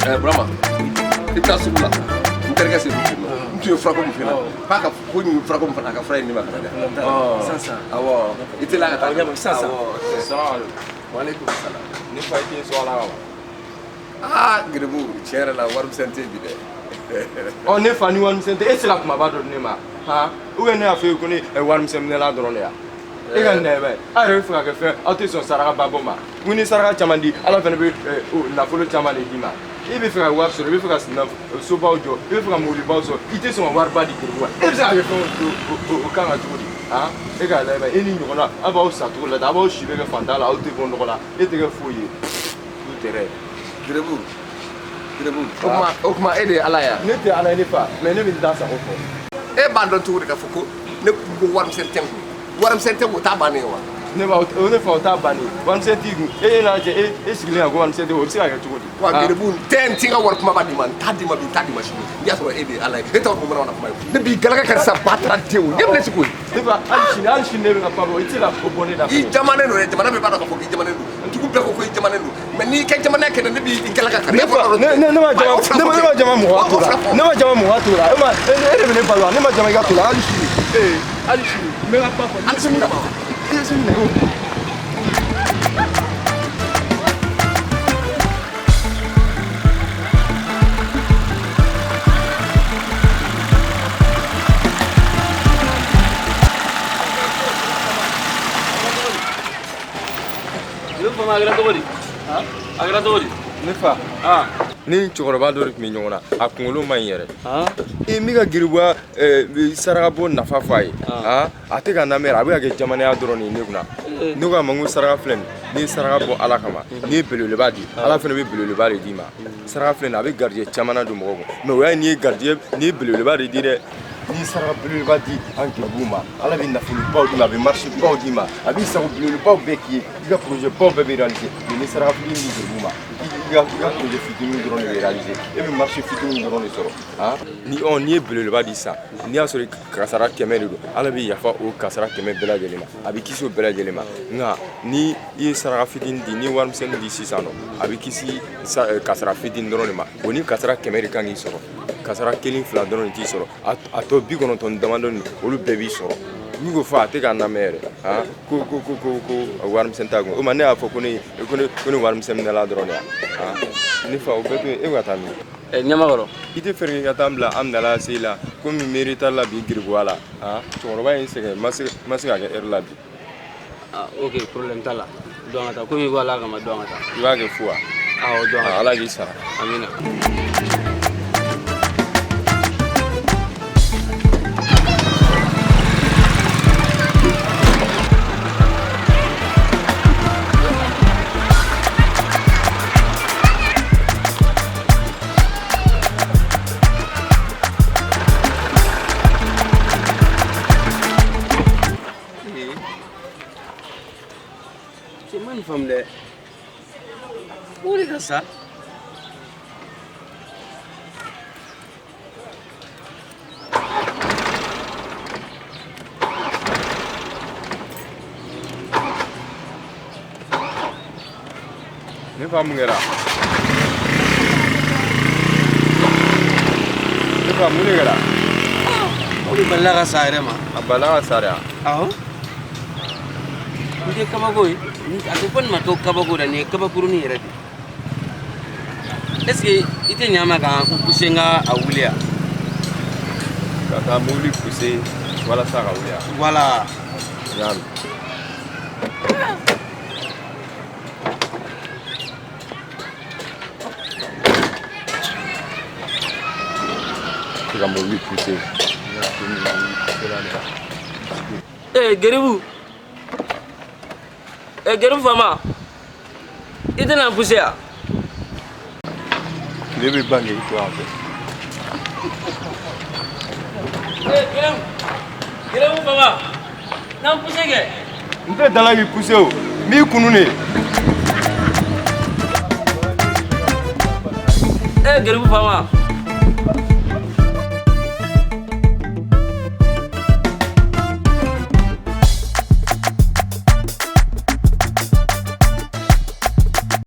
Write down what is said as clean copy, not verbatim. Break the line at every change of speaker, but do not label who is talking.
Brahma, it has to be interrogation. Tu feras comme tu pas qu'à une fera comme un frère ni ma ça il était là à ça
ni fa été so la
Gribu cher la warum santé bide
on est fani warum santé et c'est là que ma ba donner ma ha où est né a fait connait warum santé la drone ya e ga nebe a re fa ka fe attention saraka baboma woni saraka chamandi ala fa ne be na folo chamali dima e be fa wa so be fa snap so ba ojo e fa mo li ba so ite so war ba di Gribu e be sa ke fa o kan a tuli ha e ga lebe e ni ngona aba o sa to la da ba o shibe ke fandala o te bondo la e te ke foye tout terrain
Gribu okuma ede alaya
nete ala ne fa mais ne bin da sa ko
e bando tour ka fuko ne ko warum santé ko ta bane wa
ne ba o ne fa ta bane warum santé gu e na je e sigile ko warum santé o si ga to di
wa Gribu ten tinga war kuma ba di man ta di ma shi ya so ede alaya e ta ko mona kuma ne bi galaga kan sa patra tewu ne ne sikui
ne ba alchine ne ga pa bo itila ko bone da
I jamane no jamana be ba da ko jamane no tuku be ko jamane no mais ni ke jamane ke ne bi galaga kan
ne ma jama mo atura ne ma jama mo atura ma ne ne ba ne ma jama ga atura alchine me ga pa ko alchine ga ba
Agradori.
Ne fa ni chokoroba do mi nyona a kungolo man yere e mi ga girwa saraka bo nafa faye a te ga na mera abu ga jamana ya drone ni kuna no ga mangu saraka flen ni saraka bo ala kama ni belele badi ala fene be belele badi di ma saraka flen abi gardien jamana do mo me wa ni gardien ni belele badi di de ni saraka belele badi an gibuma ala bi na fulu baw di ma be marché baw di ma abi saraka belele baw be ki ga projet baw be réaliser ni saraka flen ni gibuma ga projet fitini drone réaliser et be marché fitini drone soro ni on ni belele badi sa ni asori kasara kemere do ala bi yafa o kasara kemere bela jelema abi kiso bela jelema nga ni ye saraka fitini di ni warm sen di 600 no abi kisi kasara fitini drone ma woni kasara kemere kan yi soro kasara kelin fla drone ti soro ato bi kono ton demando ni olu bebi soro ni go fa te kan na mere ko warm sen tago o mane afo ko ni warm sen na la drone ni fa o beto e wata mi
Nyamagoro.
ite ferge katambla amdala sila ko mi merita la bi girgwala choroba yin sege masiga ga erla bi
Ok, problème tala. Doangata ko mi wala ga ma doangata.
iwa ge fuwa
O doangata.
ala gi sara
Amina. From there. What is that?
ne fa mun gara ne fa mun gara
Uli balaga sare ma.
abala sara
Ndi kabagoi, aku pun matok kabago dan ni kabakuru ni redi. Est-ce que ite nyama ka kusenga awulia?
kata muli kuse wala sara uya
Voilà.
yan kata muli kuse
Geribu. Geribu fama. Ite na poussé ya.
Debe bangi to ape
Geribu fama. Na poussé ke.
nte dala bi poussé o mi kunu ne
Geribu fama.